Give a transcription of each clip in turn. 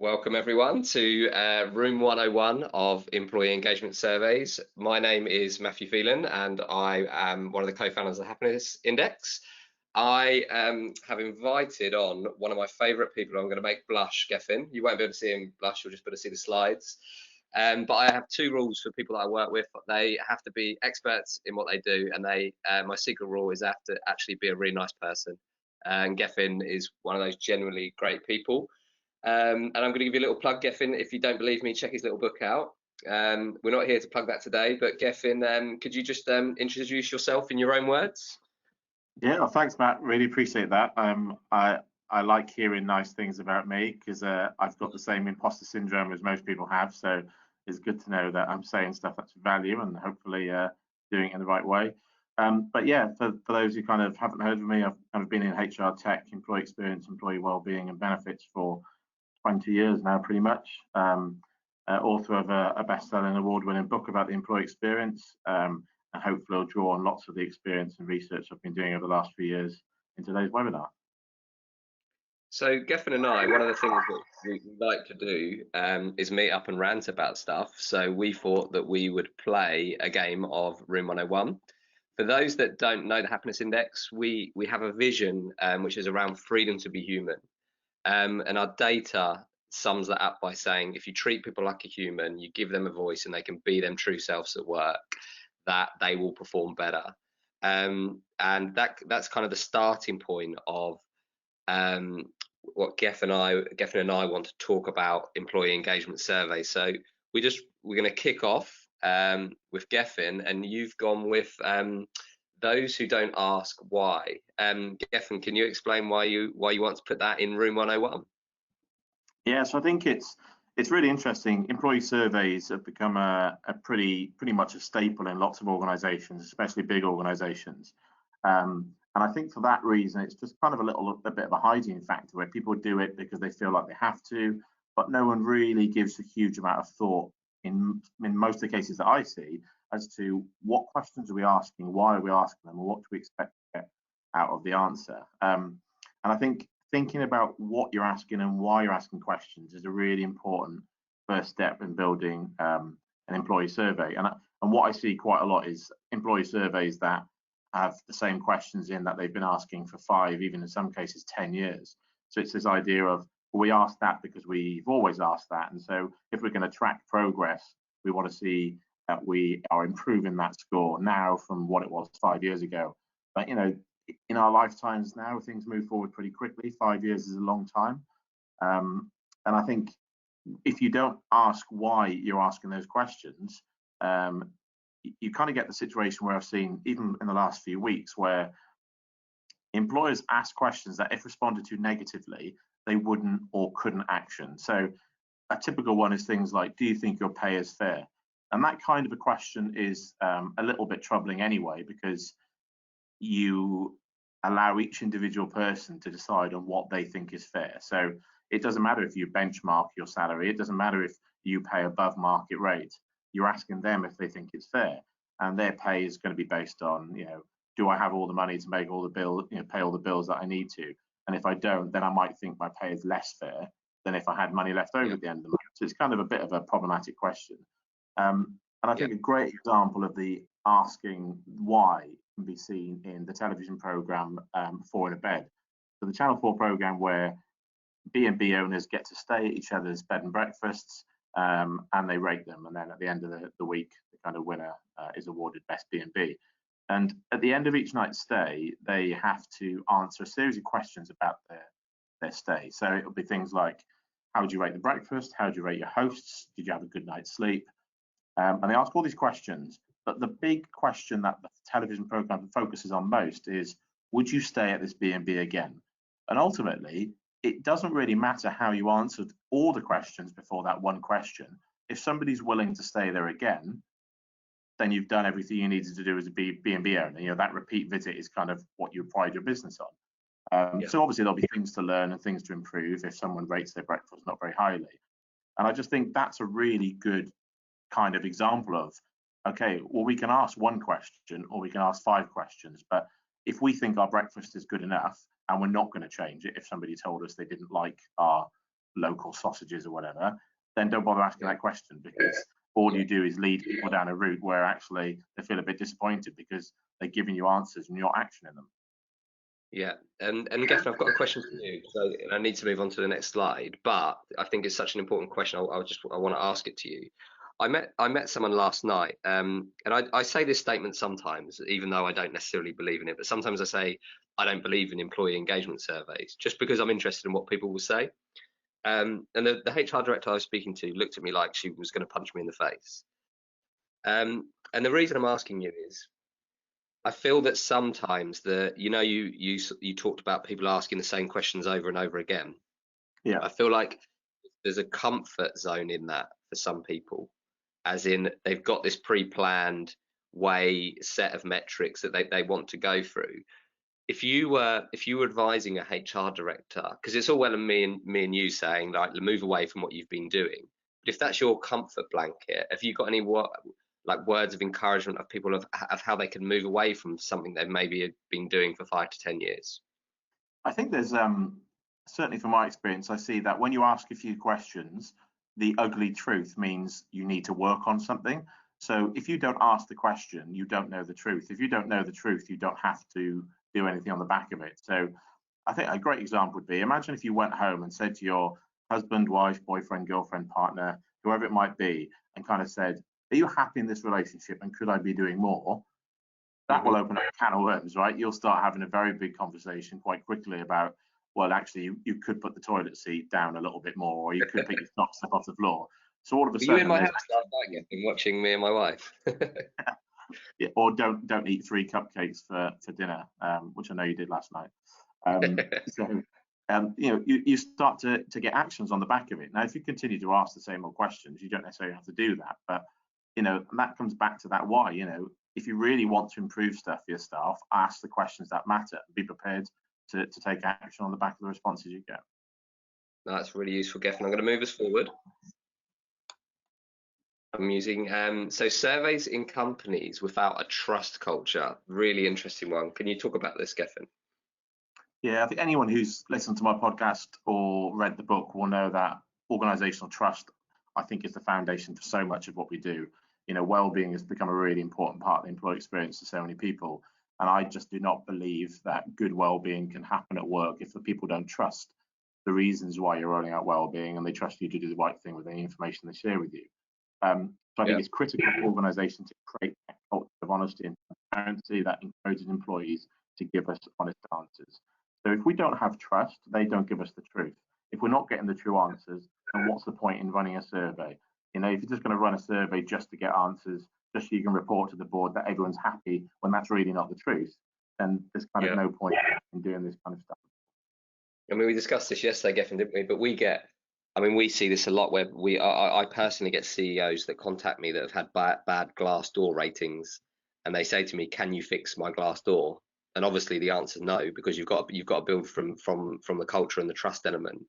Welcome everyone to room 101 of employee engagement surveys. My name is Matthew Phelan and I am one of the co-founders of the Happiness Index. I have invited on one of my favourite people. I'm going to make blush, Gethin. You won't be able to see him blush, you'll just be able to see the slides. But I have two rules for people that I work with. They have to be experts in what they do, and my secret rule is they have to actually be a really nice person. And Gethin is one of those genuinely great people. And I'm going to give you a little plug, Gethin. If you don't believe me, check his little book out. We're not here to plug that today, but Gethin, could you just introduce yourself in your own words? Yeah, well, thanks, Matt. Really appreciate that. I like hearing nice things about me because I've got the same imposter syndrome as most people have. So it's good to know that I'm saying stuff that's of value and hopefully doing it in the right way. But yeah, for those who kind of haven't heard of me, I've kind of been in HR tech, employee experience, employee wellbeing, and benefits for 20 years now, pretty much. Author of a best-selling, award-winning book about the employee experience, and hopefully I'll draw on lots of the experience and research I've been doing over the last few years in today's webinar. So Gethin and I, one of the things that we like to do is meet up and rant about stuff. So we thought that we would play a game of Room 101. For those that don't know the Happiness Index, we have a vision which is around freedom to be human. And our data sums that up by saying if you treat people like a human, you give them a voice and they can be them true selves at work, that they will perform better. And that's kind of the starting point of what Gethin and I want to talk about employee engagement surveys. So we're going to kick off with Gethin, and you've gone with those who don't ask why. Gethin, can you explain why you want to put that in room 101? Yeah, so I think it's really interesting. Employee surveys have become a pretty much a staple in lots of organizations, especially big organizations. And I think for that reason, it's just kind of a bit of a hygiene factor where people do it because they feel like they have to, but no one really gives a huge amount of thought in most of the cases that I see as to what questions are we asking, why are we asking them, and what do we expect to get out of the answer. And I think thinking about what you're asking and why you're asking questions is a really important first step in building an employee survey. And what I see quite a lot is employee surveys that have the same questions in that they've been asking for 5, even in some cases 10 years. So it's this idea of, well, we asked that because we've always asked that. And so if we're going to track progress, we want to see that we are improving that score now from what it was 5 years ago. But, you know, in our lifetimes now, things move forward pretty quickly. 5 years is a long time. And I think if you don't ask why you're asking those questions, you kind of get the situation where I've seen, even in the last few weeks, where employers ask questions that if responded to negatively, they wouldn't or couldn't action. So a typical one is things like, do you think your pay is fair? And that kind of a question is a little bit troubling anyway, because you allow each individual person to decide on what they think is fair. So it doesn't matter if you benchmark your salary, it doesn't matter if you pay above market rate. You're asking them if they think it's fair, and their pay is going to be based on, you know, do I have all the money to make all the bills, you know, pay all the bills that I need to? And if I don't, then I might think my pay is less fair than if I had money left over at the end of the month. So it's kind of a bit of a problematic question. And I think a great example of the asking why can be seen in the television program 4 in a Bed. So the Channel 4 program where B&B owners get to stay at each other's bed and breakfasts, and they rate them, and then at the end of the week, the kind of winner is awarded best B&B. And at the end of each night's stay, they have to answer a series of questions about their stay. So it'll be things like, how would you rate the breakfast? How would you rate your hosts? Did you have a good night's sleep? And they ask all these questions, but the big question that the television program focuses on most is, would you stay at this B&B again? And ultimately, it doesn't really matter how you answered all the questions before that one question. If somebody's willing to stay there again, then you've done everything you needed to do as a B&B owner. You know, that repeat visit is kind of what you pride your business on. So obviously there'll be things to learn and things to improve if someone rates their breakfast not very highly. And I just think that's a really good kind of example of, okay, well, we can ask one question or we can ask 5 questions, but if we think our breakfast is good enough and we're not going to change it if somebody told us they didn't like our local sausages or whatever, then don't bother asking that question, because all you do is lead people down a route where actually they feel a bit disappointed because they're giving you answers and you're not actioning them. Yeah, and Gethin, I've got a question for you. So I need to move on to the next slide, but I think it's such an important question. I want to ask it to you. I met someone last night, and I say this statement sometimes, even though I don't necessarily believe in it. But sometimes I say I don't believe in employee engagement surveys, just because I'm interested in what people will say. And the HR director I was speaking to looked at me like she was going to punch me in the face. And the reason I'm asking you is I feel that sometimes you talked about people asking the same questions over and over again. Yeah. I feel like there's a comfort zone in that for some people, as in they've got this pre-planned set of metrics that they want to go through. If you were advising a HR director, because it's all well and me and you saying like move away from what you've been doing, but if that's your comfort blanket, have you got any like words of encouragement of people of how they can move away from something they've maybe been doing for 5 to 10 years? I think there's certainly from my experience, I see that when you ask a few questions, the ugly truth means you need to work on something. So if you don't ask the question, you don't know the truth. If you don't know the truth, you don't have to do anything on the back of it. So I think a great example would be, imagine if you went home and said to your husband, wife, boyfriend, girlfriend, partner, whoever it might be, and kind of said, are you happy in this relationship and could I be doing more? That will open up a can of worms, right? You'll start having a very big conversation quite quickly about, well, actually, you could put the toilet seat down a little bit more, or you could pick your socks up off the floor. So all of a Were you in sudden, my house last night, Gethin, watching me and my wife? yeah, or don't eat 3 cupcakes for dinner, which I know you did last night. So you start to get actions on the back of it. Now, if you continue to ask the same old questions, you don't necessarily have to do that, but that comes back to that why. If you really want to improve stuff for your staff, ask the questions that matter. Be prepared to take action on the back of the responses you get. That's really useful, Gethin. I'm going to move us forward. I'm using so surveys in companies without a trust culture. Really interesting one. Can you talk about this, Gethin? Yeah, I think anyone who's listened to my podcast or read the book will know that organizational trust, I think, is the foundation for so much of what we do. Well-being has become a really important part of the employee experience for so many people. And I just do not believe that good well-being can happen at work if the people don't trust the reasons why you're rolling out well-being and they trust you to do the right thing with any information they share with you. So I think it's critical for organizations to create a culture of honesty and transparency that encourages employees to give us honest answers. So if we don't have trust, they don't give us the truth. If we're not getting the true answers, then what's the point in running a survey? If you're just going to run a survey just to get answers, just so you can report to the board that everyone's happy when that's really not the truth, then there's kind of no point in doing this kind of stuff. I mean, we discussed this yesterday, Gethin, didn't we? But we see this a lot where I personally get CEOs that contact me that have had bad Glassdoor ratings, and they say to me, "Can you fix my Glassdoor?" And obviously the answer is no, because you've got to build from the culture and the trust element.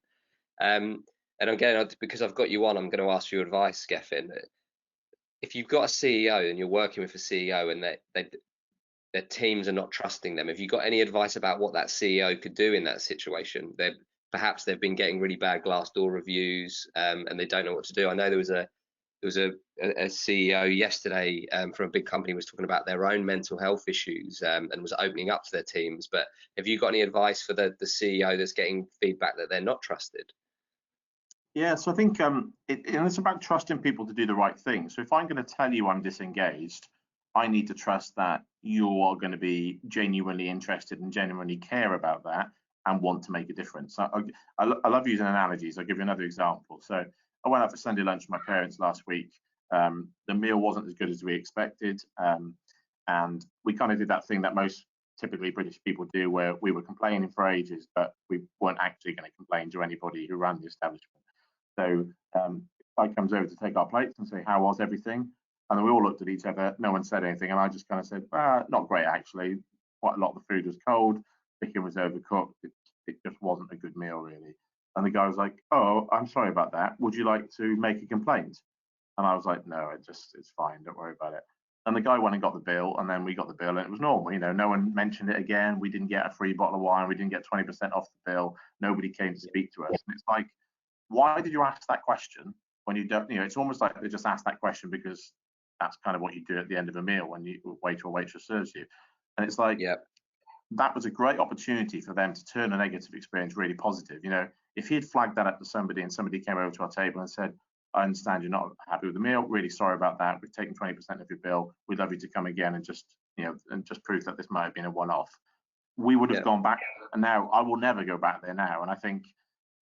And again, because I've got you on, I'm going to ask you advice, Gethin. If you've got a CEO and you're working with a CEO and their teams are not trusting them, have you got any advice about what that CEO could do in that situation? Perhaps they've been getting really bad Glassdoor reviews, and they don't know what to do. I know there was a CEO yesterday from a big company was talking about their own mental health issues and was opening up to their teams. But have you got any advice for the CEO that's getting feedback that they're not trusted? Yeah, so I think it's about trusting people to do the right thing. So if I'm going to tell you I'm disengaged, I need to trust that you are going to be genuinely interested and genuinely care about that and want to make a difference. I love using analogies. I'll give you another example. So I went out for Sunday lunch with my parents last week. The meal wasn't as good as we expected. And we kind of did that thing that most typically British people do, where we were complaining for ages, but we weren't actually going to complain to anybody who ran the establishment. So guy comes over to take our plates and say, how was everything? And then we all looked at each other, no one said anything. And I just kind of said, not great, actually. Quite a lot of the food was cold, chicken was overcooked. It just wasn't a good meal, really. And the guy was like, oh, I'm sorry about that. Would you like to make a complaint? And I was like, no, it's fine. Don't worry about it. And the guy went and got the bill, and then we got the bill, and it was normal. No one mentioned it again. We didn't get a free bottle of wine. We didn't get 20% off the bill. Nobody came to speak to us. And it's like, why did you ask that question when you don't, it's almost like they just ask that question because that's kind of what you do at the end of a meal when you waiter or waitress serves you. And it's like, Yeah. that was a great opportunity for them to turn a negative experience really positive. If he had flagged that up to somebody and somebody came over to our table and said, I understand you're not happy with the meal, really sorry about that. We've taken 20% of your bill. We'd love you to come again and just prove that this might have been a one-off. We would have gone back, and now I will never go back there now. And I think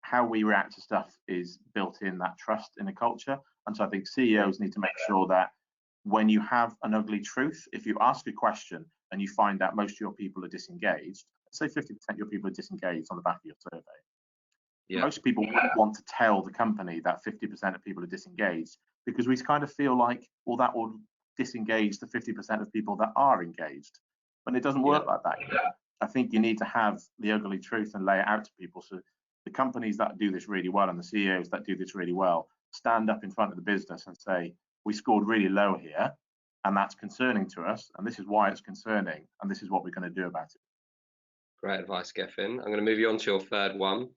how we react to stuff is built in that trust in a culture. And so I think CEOs need to make sure that when you have an ugly truth, if you ask a question and you find out most of your people are disengaged, say 50% of your people are disengaged on the back of your survey, most people wouldn't want to tell the company that 50% of people are disengaged, because we kind of feel like, well, that will disengage the 50% of people that are engaged. But it doesn't work like that. I think you need to have the ugly truth and lay it out to people. So the companies that do this really well and the CEOs that do this really well stand up in front of the business and say, we scored really low here, and that's concerning to us, and this is why it's concerning, and this is what we're going to do about it. Great advice, Gethin. I'm going to move you on to your third one.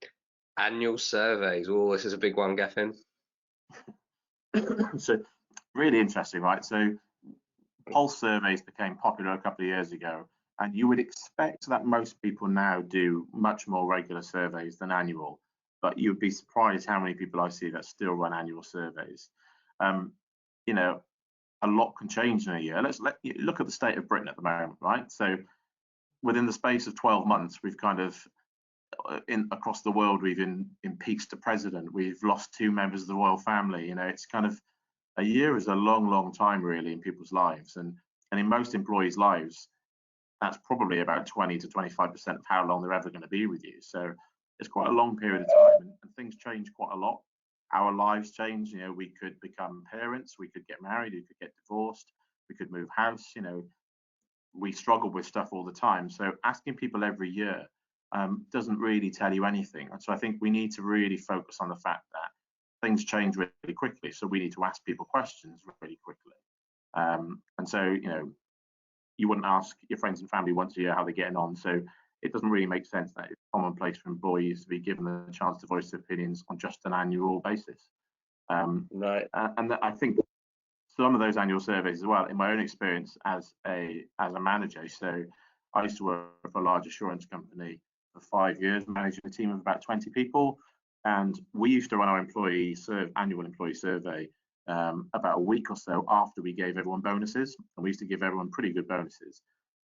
Annual surveys. Oh, this is a big one, Gethin. So really interesting, right? So pulse surveys became popular a couple of years ago, and you would expect that most people now do much more regular surveys than annual, but you'd be surprised how many people I see that still run annual surveys. A lot can change in a year. Let's look at the state of Britain at the moment, right? So within the space of 12 months, we've kind of across the world, we've impeached the president. We've lost 2 members of the royal family. It's kind of, a year is a long, long time really in people's lives, and in most employees' lives, that's probably about 20 to 25% of how long they're ever going to be with you. So it's quite a long period of time, and things change quite a lot. Our lives change. We could become parents, we could get married, we could get divorced, we could move house. We struggle with stuff all the time. So asking people every year doesn't really tell you anything. And so I think we need to really focus on the fact that things change really quickly. So we need to ask people questions really quickly. And so, you wouldn't ask your friends and family once a year how they're getting on. So it doesn't really make sense that it's commonplace for employees to be given the chance to voice their opinions on just an annual basis. Right. And I think some of those annual surveys as well, in my own experience as a manager. So I used to work for a large assurance company for 5 years, managing a team of about 20 people. And we used to run our annual employee survey about a week or so after we gave everyone bonuses. And we used to give everyone pretty good bonuses.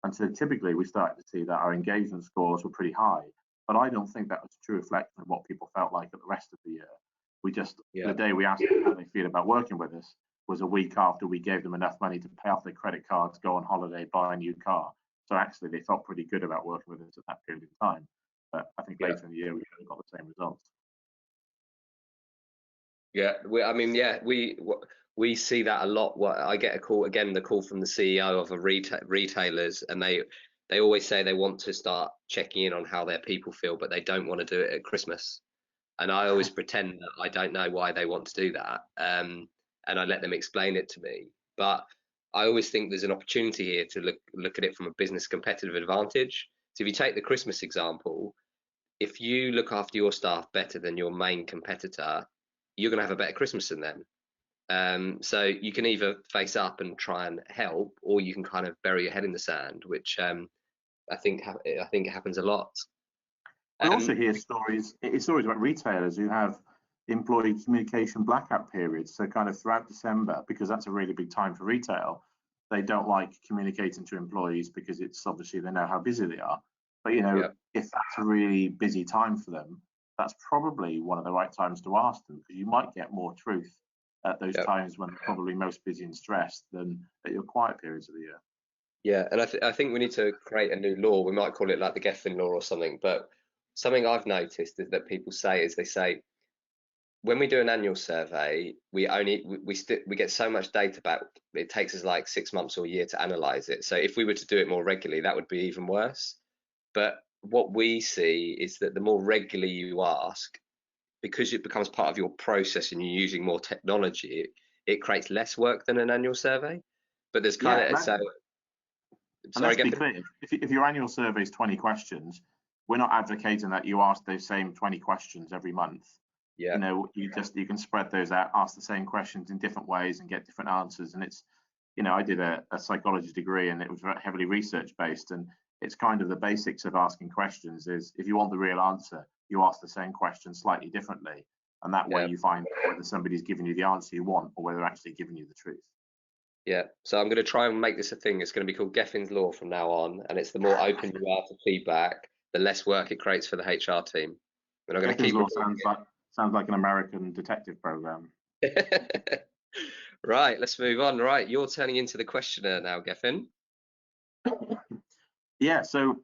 And so typically we started to see that our engagement scores were pretty high. But I don't think that was a true reflection of what people felt like at the rest of the year. We just, the day we asked them how they feel about working with us was a week after we gave them enough money to pay off their credit cards, go on holiday, buy a new car. So actually they felt pretty good about working with us at that period of time. But I think later in the year we got the same results. We see that a lot. I get a call again, the call from the CEO of a retailers, and they always say they want to start checking in on how their people feel, but they don't want to do it at Christmas. And I always pretend that I don't know why they want to do that, and I let them explain it to me. But I always think there's an opportunity here to look at it from a business competitive advantage. So if you take the Christmas example, if you look after your staff better than your main competitor, you're going to have a better Christmas than them. So you can either face up and try and help, or you can kind of bury your head in the sand, which I think it happens a lot. I also hear stories about retailers who have employee communication blackout periods. So kind of throughout December, because that's a really big time for retail, they don't like communicating to employees because it's obviously they know how busy they are. But if that's a really busy time for them, that's probably one of the right times to ask them, because you might get more truth at those times when they're probably most busy and stressed than at your quiet periods of the year. Yeah, and I think we need to create a new law. We might call it like the Gethin law or something. But something I've noticed is that people say they say, when we do an annual survey, we get so much data back. It takes us like 6 months or a year to analyze it. So if we were to do it more regularly, that would be even worse. But what we see is that the more regularly you ask, because it becomes part of your process and you're using more technology, it creates less work than an annual survey. But there's kind of so. And let's be clear, if your annual survey is 20 questions, we're not advocating that you ask those same 20 questions every month. Yeah. you can spread those out, ask the same questions in different ways and get different answers. And it's, I did a psychology degree, and it was heavily research based, and it's kind of the basics of asking questions is, if you want the real answer, you ask the same question slightly differently, and that way Yeah. you find whether somebody's giving you the answer you want or whether they're actually giving you the truth. Yeah. So I'm going to try and make this a thing. It's going to be called Gethin's Law from now on, and it's the more open you are to feedback, the less work it creates for the HR team. And I'm going to Gethin's keep Law sounds like an American detective program. it. Right, let's move on. Right, you're turning into the questioner now, Gethin. Yeah, so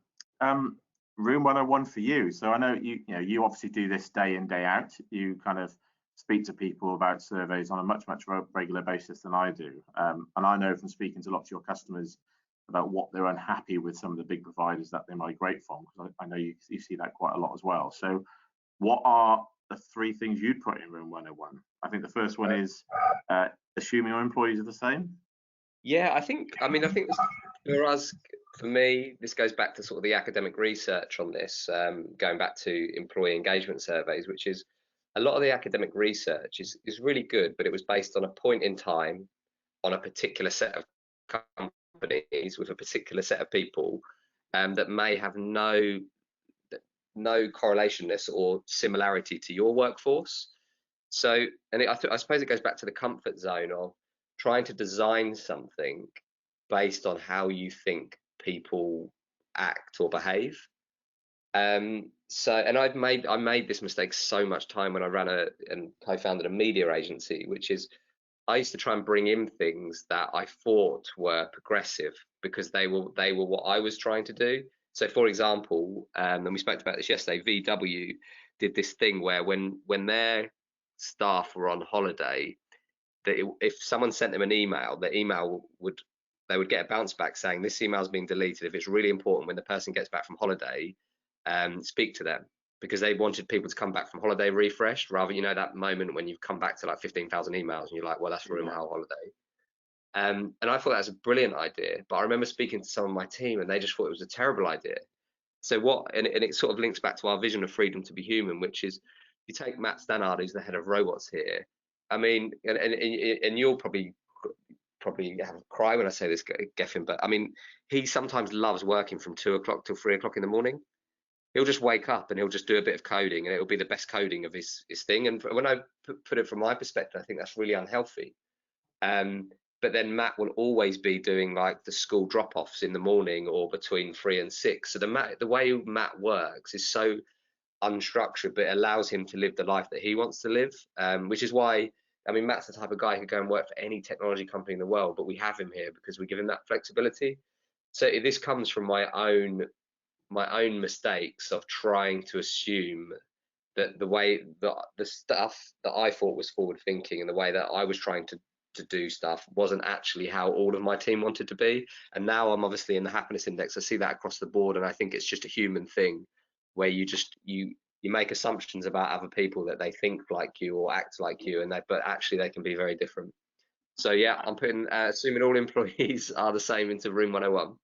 room 101 for you. So I know you obviously do this day in, day out. You kind of speak to people about surveys on a much regular basis than I do. And I know from speaking to lots of your customers about what they're unhappy with some of the big providers that they migrate from, because I know you see that quite a lot as well. So what are the 3 things you'd put in room 101? I think the first one is assuming your employees are the same. Yeah, I mean, I think this, for us, for me, this goes back to sort of the academic research on this, going back to employee engagement surveys, which is a lot of the academic research is really good, but it was based on a point in time, on a particular set of companies with a particular set of people, that may have no correlationless or similarity to your workforce. So, and I suppose it goes back to the comfort zone of trying to design something based on how you think people act or behave. So, and I made this mistake so much time when I ran and co-founded a media agency, which is I used to try and bring in things that I thought were progressive because they were what I was trying to do. So, for example, and we spoke about this yesterday, VW did this thing where when their staff were on holiday, that if someone sent them an email, the email would they would get a bounce back saying this email's been deleted. If it's really important when the person gets back from holiday, speak to them, because they wanted people to come back from holiday refreshed, rather, that moment when you've come back to like 15,000 emails and you're like, well, that's for my whole holiday. And I thought that was a brilliant idea, but I remember speaking to some of my team and they just thought it was a terrible idea. So and it sort of links back to our vision of freedom to be human, which is, you take Matt Stannard, who's the head of robots here. I mean, and you'll probably have a cry when I say this, Gethin, but I mean, he sometimes loves working from 2 o'clock till 3 o'clock in the morning. He'll just wake up and he'll just do a bit of coding, and it'll be the best coding of his thing. And when I put it from my perspective, I think that's really unhealthy. But then Matt will always be doing like the school drop-offs in the morning or between 3 and 6. So the way Matt works is so unstructured, but it allows him to live the life that he wants to live, which is why, I mean, Matt's the type of guy who could go and work for any technology company in the world, but we have him here because we give him that flexibility. So this comes from my own mistakes of trying to assume that the way that the stuff that I thought was forward thinking and the way that I was trying to do stuff wasn't actually how all of my team wanted to be. And now I'm obviously in the happiness index. I see that across the board, and I think it's just a human thing where you make assumptions about other people that they think like you or act like you, but actually they can be very different. So yeah, I'm putting assuming all employees are the same into room 101.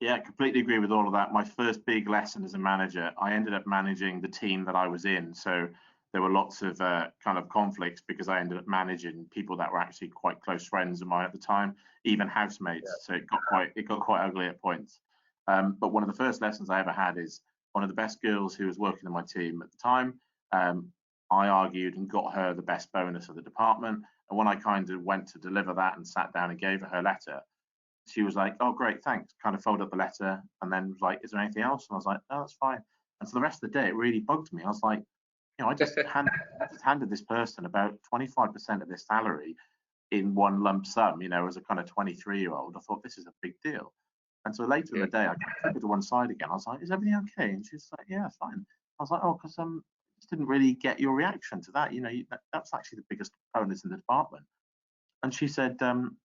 Yeah, completely agree with all of that. My first big lesson as a manager, I ended up managing the team that I was in. So there were lots of kind of conflicts because I ended up managing people that were actually quite close friends of mine at the time, even housemates. So it got quite ugly at points. But one of the first lessons I ever had is one of the best girls who was working in my team at the time. I argued and got her the best bonus of the department. And when I kind of went to deliver that and sat down and gave her letter, she was like, "Oh, great, thanks." Kind of folded up the letter and then was like, "Is there anything else?" And I was like, "No, that's fine." And for the rest of the day, it really bugged me. I was like, I just handed this person about 25% of this salary in one lump sum, as a kind of 23-year-old. I thought, this is a big deal. And so later in the day, I took her to one side again. I was like, "Is everything okay?" And she's like, "Yeah, fine." I was like, "Oh, because just didn't really get your reaction to that. That's actually the biggest bonus in the department." And she said, "I'm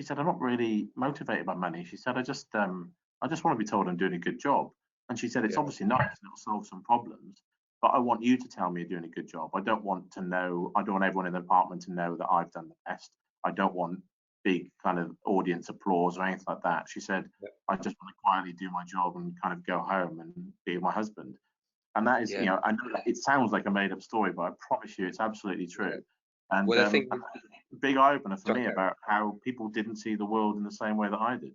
not really motivated by money." She said, I just want to be told I'm doing a good job." And she said, "It's obviously nice and it'll solve some problems, but I want you to tell me you're doing a good job. I don't want everyone in the department to know that I've done the best. I don't want big kind of audience applause or anything like that." She said, "I just want to quietly do my job and kind of go home and be with my husband." And that is, Yeah, I know that it sounds like a made up story, but I promise you it's absolutely yeah. true. And Well, the thing, a big eye opener for sorry, me carry on. about how people didn't see the world in the same way that I did.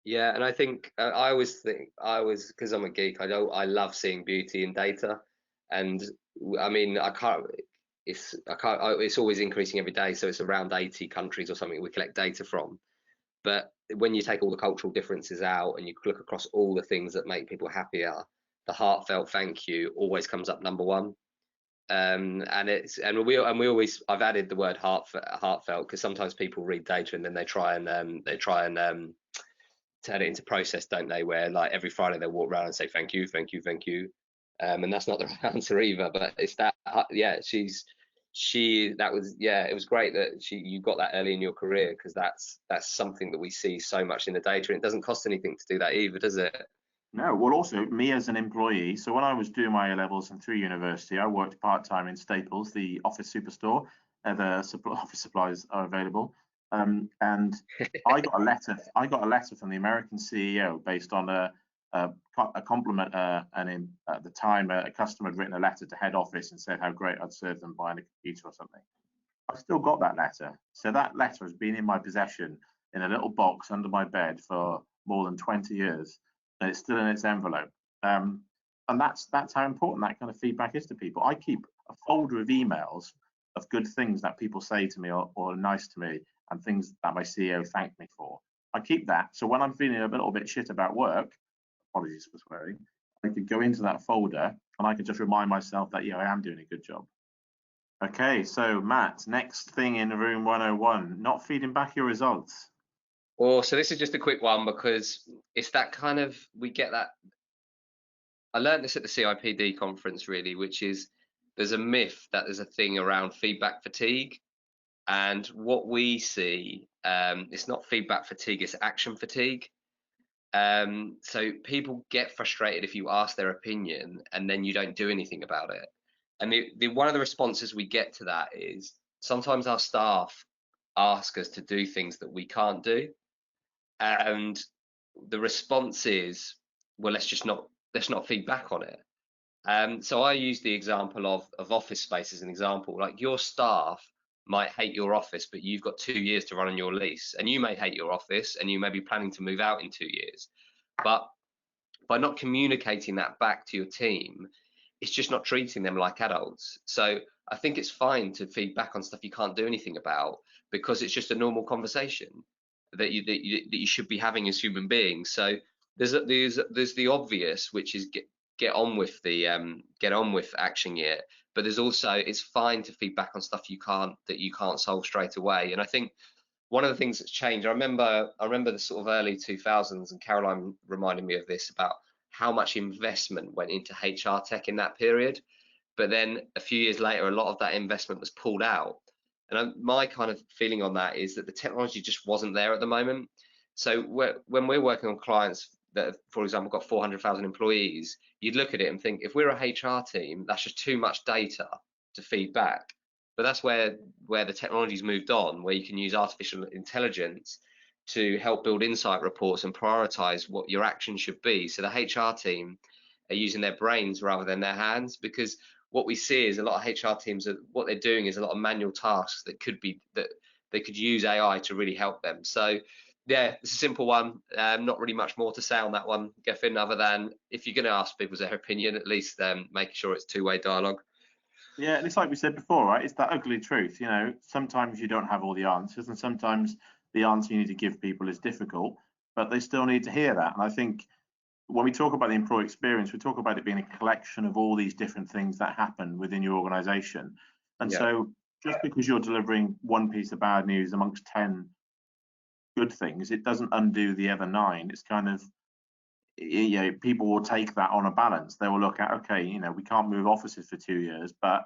Yeah, and I think I always think I was because I'm a geek. I love seeing beauty in data, and I mean I can't. It's always increasing every day. So it's around 80 countries or something we collect data from. But when you take all the cultural differences out and you look across all the things that make people happier, the heartfelt thank you always comes up number one. And we always I've added the word heartfelt because sometimes people read data and then they try and turn it into process, don't they? Where like every Friday they'll walk around and say thank you, thank you, thank you, and that's not the right answer either. But it's that, yeah, that was, yeah, it was great that you got that early in your career because that's something that we see so much in the data, and it doesn't cost anything to do that either, does it? No, well, also me as an employee. So when I was doing my A levels and through university, I worked part time in Staples, the office superstore. Office supplies are available, and I got a letter. I got a letter from the American CEO based on a compliment. At the time, a customer had written a letter to head office and said how great I'd served them buying a computer or something. I still got that letter. So that letter has been in my possession in a little box under my bed for more than 20 years, and it's still in its envelope. Um, and that's how important that kind of feedback is to people. I keep a folder of emails of good things that people say to me or are nice to me, and things that my CEO thanked me for. I keep that. So when I'm feeling a little bit shit about work, apologies for swearing, I could go into that folder and I could just remind myself that, yeah, I am doing a good job. Okay, so Matt, next thing in room 101, not feeding back your results. So this is just a quick one because it's that kind of we get that. I learned this at the CIPD conference really, which is there's a myth that there's a thing around feedback fatigue. And what we see, it's not feedback fatigue, it's action fatigue. So people get frustrated if you ask their opinion and then you don't do anything about it. And one of the responses we get to that is sometimes our staff ask us to do things that we can't do. And the response is, well, let's not feedback on it. So I use the example of office space as an example. Like your staff might hate your office, but you've got 2 years to run on your lease, and you may hate your office, and you may be planning to move out in 2 years. But by not communicating that back to your team, it's just not treating them like adults. So I think it's fine to feed back on stuff you can't do anything about because it's just a normal conversation that you should be having as human beings. So there's the obvious, which is get on with action year, but there's also it's fine to feed back on stuff you can't solve straight away. And I think one of the things that's changed, I remember the sort of early 2000s, and Caroline reminded me of this about how much investment went into HR tech in that period. But then a few years later, a lot of that investment was pulled out. And my kind of feeling on that is that the technology just wasn't there at the moment. So when we're working on clients that have, for example, got 400,000 employees, you'd look at it and think, if we're a HR team, that's just too much data to feed back. But that's where the technology's moved on, where you can use artificial intelligence to help build insight reports and prioritize what your action should be. So the HR team are using their brains rather than their hands, because what we see is a lot of HR teams what they're doing is a lot of manual tasks that they could use AI to really help them. So yeah, it's a simple one. Not really much more to say on that one, Gethin, other than if you're going to ask people their opinion, at least making sure it's two-way dialogue. Yeah, and it's like we said before, right? It's that ugly truth. Sometimes you don't have all the answers, and sometimes the answer you need to give people is difficult, but they still need to hear that. And I think when we talk about the employee experience, we talk about it being a collection of all these different things that happen within your organization. And Yeah, so just because you're delivering one piece of bad news amongst 10 good things, it doesn't undo the other nine. It's kind of, people will take that on a balance. They will look at, okay, we can't move offices for 2 years, but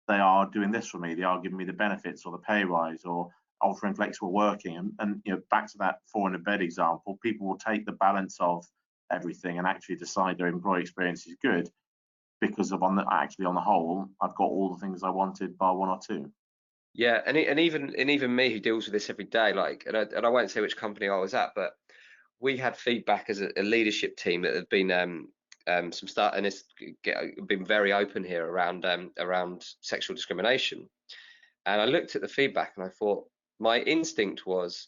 they are doing this for me. They are giving me the benefits or the pay rise or offering flexible working. And back to that 400 bed example, people will take the balance of everything and actually decide their employee experience is good because actually on the whole, I've got all the things I wanted bar one or two. yeah, and even me who deals with this every day, like, and I won't say which company I was at, but we had feedback as a leadership team that had been some stuff, and it's been very open here around sexual discrimination. And I looked at the feedback and I thought my instinct was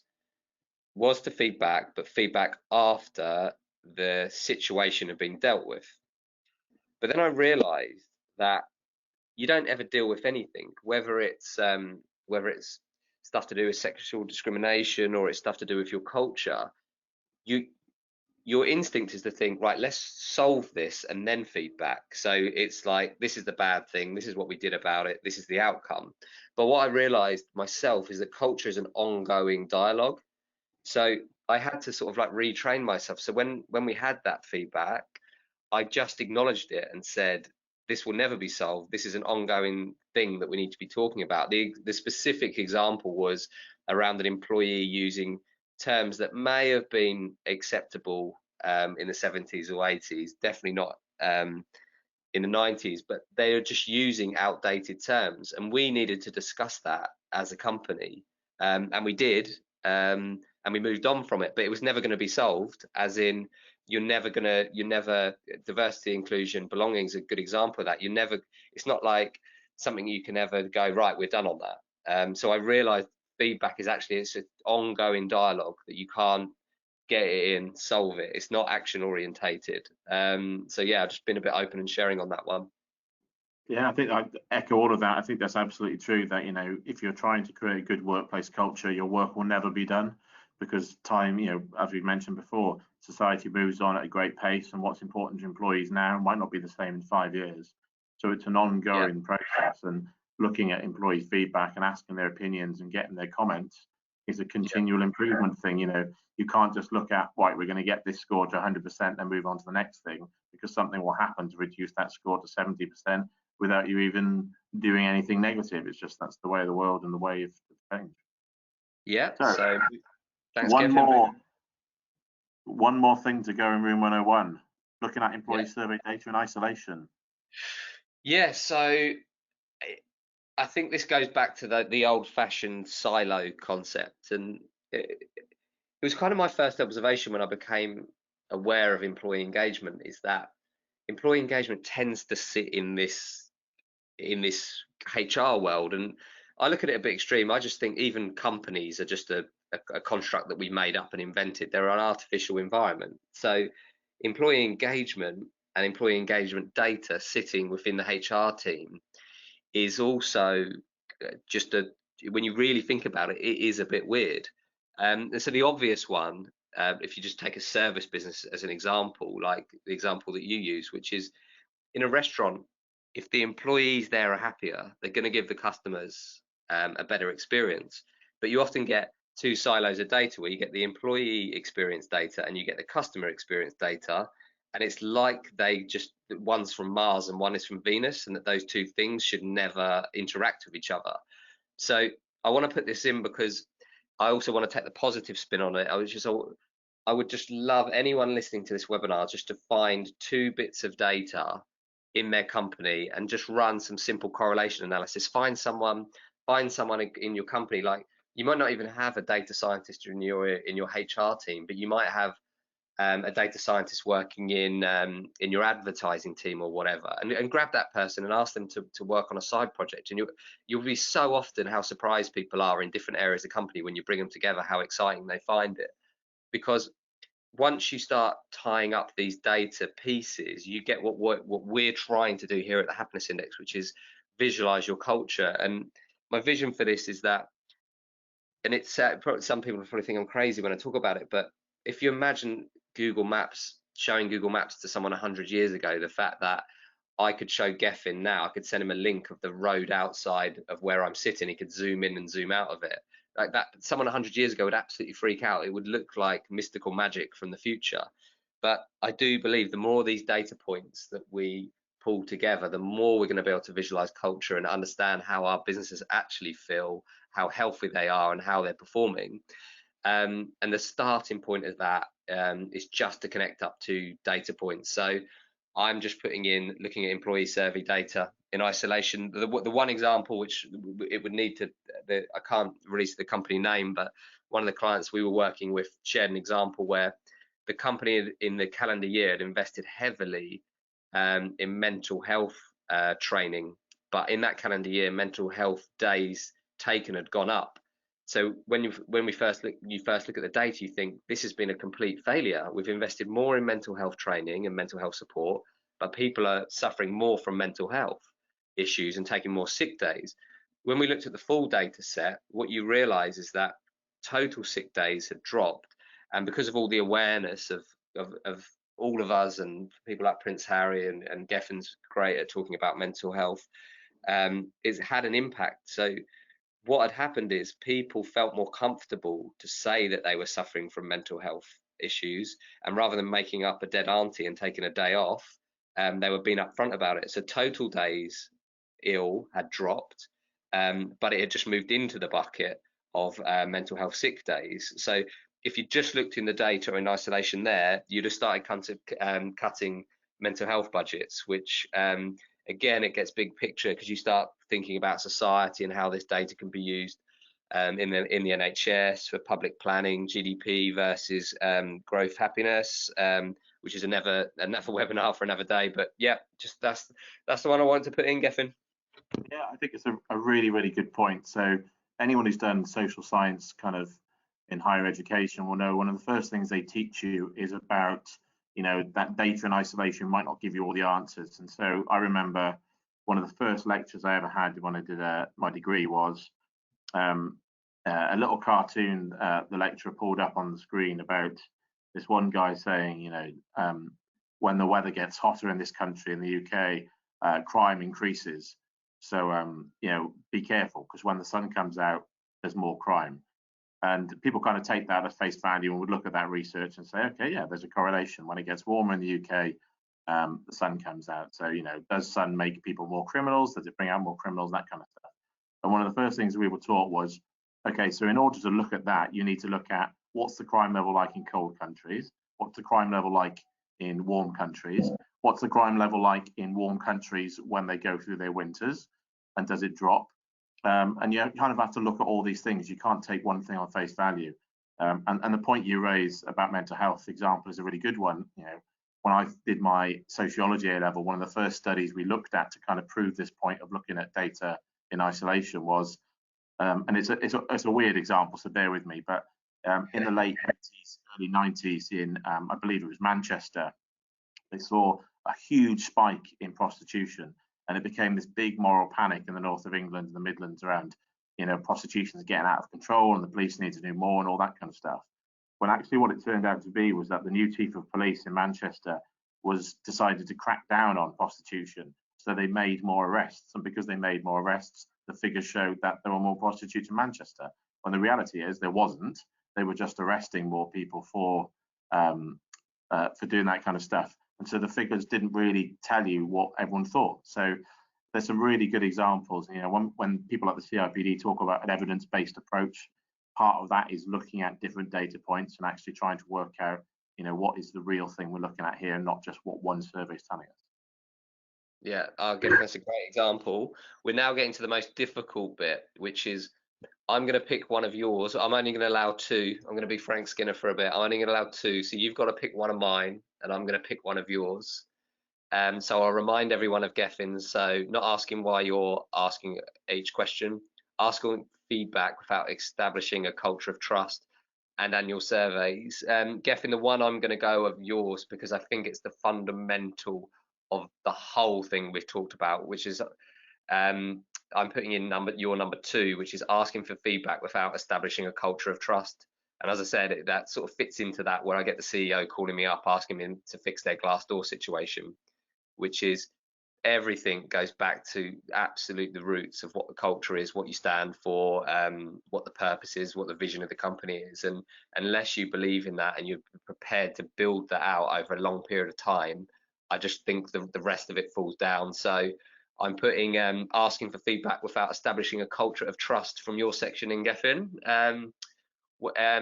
to feedback, but feedback after the situation had been dealt with. But then I realised that you don't ever deal with anything, whether it's stuff to do with sexual discrimination or it's stuff to do with your culture. Your instinct is to think, right, let's solve this and then feedback. So it's like, this is the bad thing, this is what we did about it, this is the outcome. But what I realized myself is that culture is an ongoing dialogue. So I had to sort of like retrain myself. So when we had that feedback, I just acknowledged it and said, this will never be solved. This is an ongoing thing that we need to be talking about. The specific example was around an employee using terms that may have been acceptable in the 70s or 80s, definitely not in the 90s, but they are just using outdated terms. And we needed to discuss that as a company. And we did. And we moved on from it, but it was never going to be solved, as in you're never diversity, inclusion, belonging is a good example of that. It's not like something you can ever go, right, we're done on that. So I realized feedback is actually, it's an ongoing dialogue that you can't get it in, solve it. It's not action orientated. So yeah, I've just been a bit open and sharing on that one. Yeah, I think I echo all of that. I think that's absolutely true that, if you're trying to create a good workplace culture, your work will never be done, because time, as we mentioned before, society moves on at a great pace, and what's important to employees now might not be the same in 5 years. So it's an ongoing process, and looking at employee feedback and asking their opinions and getting their comments is a continual improvement thing. You can't just look at, right, we're going to get this score to 100% and move on to the next thing, because something will happen to reduce that score to 70% without you even doing anything negative. It's just, that's the way of the world and the way of change. Yeah. So thanks, one Gethin. more thing to go in room 101, looking at employee survey data in isolation. Yeah, so I think this goes back to the old-fashioned silo concept, and it was kind of my first observation when I became aware of employee engagement, is that employee engagement tends to sit in this HR world. And I look at it a bit extreme. I just think even companies are just a construct that we made up and invented. They're an artificial environment. So employee engagement and employee engagement data sitting within the HR team is also just when you really think about it, it is a bit weird. And so the obvious one, if you just take a service business as an example, like the example that you use, which is in a restaurant, if the employees there are happier, they're going to give the customers a better experience. But you often get two silos of data, where you get the employee experience data and you get the customer experience data. And it's like one's from Mars and one is from Venus, and that those two things should never interact with each other. So I want to put this in because I also want to take the positive spin on it. I would just love anyone listening to this webinar just to find 2 bits of data in their company and just run some simple correlation analysis. Find someone in your company. Like, you might not even have a data scientist in your HR team, but you might have a data scientist working in your advertising team or whatever, and grab that person and ask them to work on a side project. And you'll be so often how surprised people are in different areas of the company when you bring them together, how exciting they find it. Because once you start tying up these data pieces, you get what we're trying to do here at the Happiness Index, which is visualize your culture. And my vision for this is that, and it's some people probably think I'm crazy when I talk about it, but if you imagine Google Maps, showing Google Maps to someone 100 years ago, the fact that I could show Gethin now, I could send him a link of the road outside of where I'm sitting, he could zoom in and zoom out of it. Like that, someone 100 years ago would absolutely freak out. It would look like mystical magic from the future. But I do believe the more these data points that we pull together, the more we're going to be able to visualize culture and understand how our businesses actually feel, how healthy they are, and how they're performing. And the starting point of that is just to connect up to data points. So I'm just looking at employee survey data in isolation. The one example, which it would need to, I can't release the company name, but one of the clients we were working with shared an example where the company in the calendar year had invested heavily in mental health training, but in that calendar year, mental health days taken had gone up. So when you first look at the data, you think this has been a complete failure. We've invested more in mental health training and mental health support, but people are suffering more from mental health issues and taking more sick days. When we looked at the full data set, what you realize is that total sick days had dropped, and because of all the awareness of all of us and people like Prince Harry and Gethin's great at talking about mental health, it's had an impact. So what had happened is people felt more comfortable to say that they were suffering from mental health issues, and rather than making up a dead auntie and taking a day off, they were being upfront about it. So total days ill had dropped, but it had just moved into the bucket of mental health sick days. So if you just looked in the data in isolation there, you'd have started cutting mental health budgets, which again, it gets big picture because you start thinking about society and how this data can be used in the NHS for public planning, GDP versus growth happiness, which is another webinar for another day. But yeah, just that's the one I wanted to put in, Gethin. Yeah, I think it's a really, really good point. So anyone who's done social science kind of in higher education will know one of the first things they teach you is about, you know, that data in isolation might not give you all the answers. And so I remember one of the first lectures I ever had when I did my degree was a little cartoon the lecturer pulled up on the screen about this one guy saying, you know, when the weather gets hotter in this country, in the UK, crime increases. So, you know, be careful because when the sun comes out, there's more crime. And people kind of take that at face value and would look at that research and say, okay, yeah, there's a correlation. When it gets warmer in the UK, the sun comes out. So, you know, does sun make people more criminals? Does it bring out more criminals? That kind of stuff. And one of the first things we were taught was, okay, so in order to look at that, you need to look at what's the crime level like in cold countries? What's the crime level like in warm countries? What's the crime level like in warm countries when they go through their winters? And does it drop? And you kind of have to look at all these things. You can't take one thing on face value. And the point you raise about mental health example is a really good one. You know, when I did my sociology A level, one of the first studies we looked at to kind of prove this point of looking at data in isolation was, and it's a weird example, so bear with me, but in the late 80s, early 90s in, I believe it was Manchester, they saw a huge spike in prostitution, and it became this big moral panic in the north of England and the Midlands around, you know, prostitution is getting out of control and the police need to do more and all that kind of stuff. When actually what it turned out to be was that the new chief of police in Manchester was decided to crack down on prostitution. So they made more arrests, and because they made more arrests, the figures showed that there were more prostitutes in Manchester. When the reality is there wasn't. They were just arresting more people for doing that kind of stuff. And so the figures didn't really tell you what everyone thought. So there's some really good examples. You know, when people at the CIPD talk about an evidence-based approach, part of that is looking at different data points and actually trying to work out, you know, what is the real thing we're looking at here, and not just what one survey is telling us. Yeah, I'll give us a great example. We're now getting to the most difficult bit, which is I'm going to pick one of yours. I'm only going to allow two. I'm going to be Frank Skinner for a bit. I'm only going to allow two. So you've got to pick one of mine, and I'm going to pick one of yours. So I'll remind everyone of Gethin's. So not asking why you're asking each question, asking feedback without establishing a culture of trust, and annual surveys. Gethin, the one I'm going to go of yours because I think it's the fundamental of the whole thing we've talked about, which is I'm putting in your number two, which is asking for feedback without establishing a culture of trust. And as I said, that sort of fits into that where I get the CEO calling me up, asking me to fix their Glassdoor situation, which is everything goes back to absolute the roots of what the culture is, what you stand for, what the purpose is, what the vision of the company is. And unless you believe in that and you're prepared to build that out over a long period of time, I just think the rest of it falls down. So I'm putting asking for feedback without establishing a culture of trust from your section in Gethin. And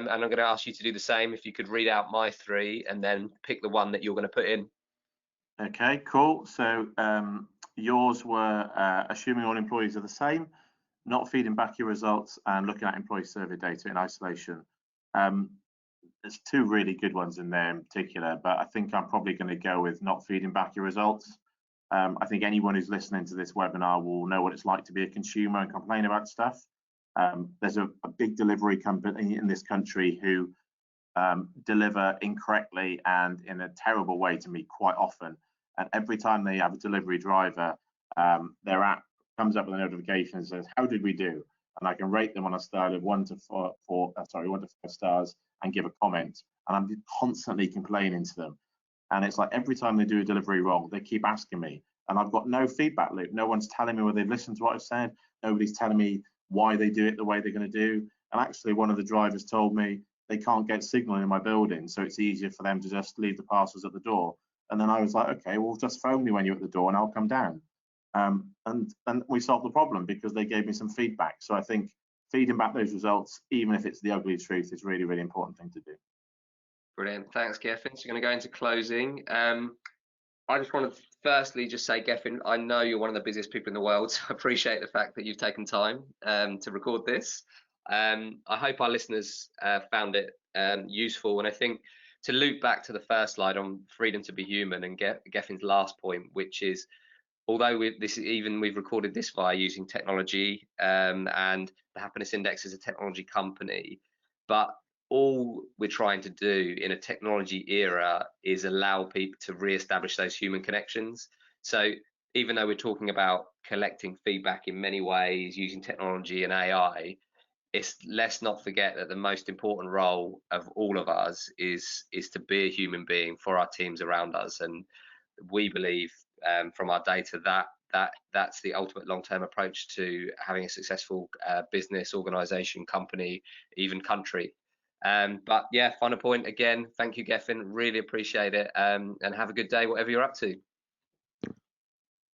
I'm going to ask you to do the same. If you could read out my three and then pick the one that you're going to put in. Okay, cool. So yours were assuming all employees are the same, not feeding back your results, and looking at employee survey data in isolation. there's two really good ones in there in particular, but I think I'm probably going to go with not feeding back your results. I think anyone who's listening to this webinar will know what it's like to be a consumer and complain about stuff. There's a big delivery company in this country who deliver incorrectly and in a terrible way to me quite often. And every time they have a delivery driver, their app comes up with a notification and says, "How did we do?" And I can rate them on a scale of 1 to 5 stars and give a comment. And I'm constantly complaining to them. And it's like every time they do a delivery wrong, they keep asking me, and I've got no feedback loop. No one's telling me whether they've listened to what I've said. Nobody's telling me why they do it the way they're going to do. And actually, one of the drivers told me they can't get signal in my building, so it's easier for them to just leave the parcels at the door. And then I was like, okay, well, just phone me when you're at the door and I'll come down. And we solved the problem because they gave me some feedback. So I think feeding back those results, even if it's the ugly truth, is really, really important thing to do. Brilliant. Thanks, Gethin. So, going to go into closing. I just want to firstly just say, Gethin, I know you're one of the busiest people in the world, so I appreciate the fact that you've taken time to record this. I hope our listeners found it useful. And I think to loop back to the first slide on freedom to be human and Gethin's last point, which is, although we've recorded this via using technology and the Happiness Index is a technology company, but all we're trying to do in a technology era is allow people to re-establish those human connections. So even though we're talking about collecting feedback in many ways using technology and AI, let's not forget that the most important role of all of us is to be a human being for our teams around us. And we believe from our data that's the ultimate long-term approach to having a successful business, organization, company, even country. But yeah, final point again, thank you, Gethin, really appreciate it, and have a good day whatever you're up to.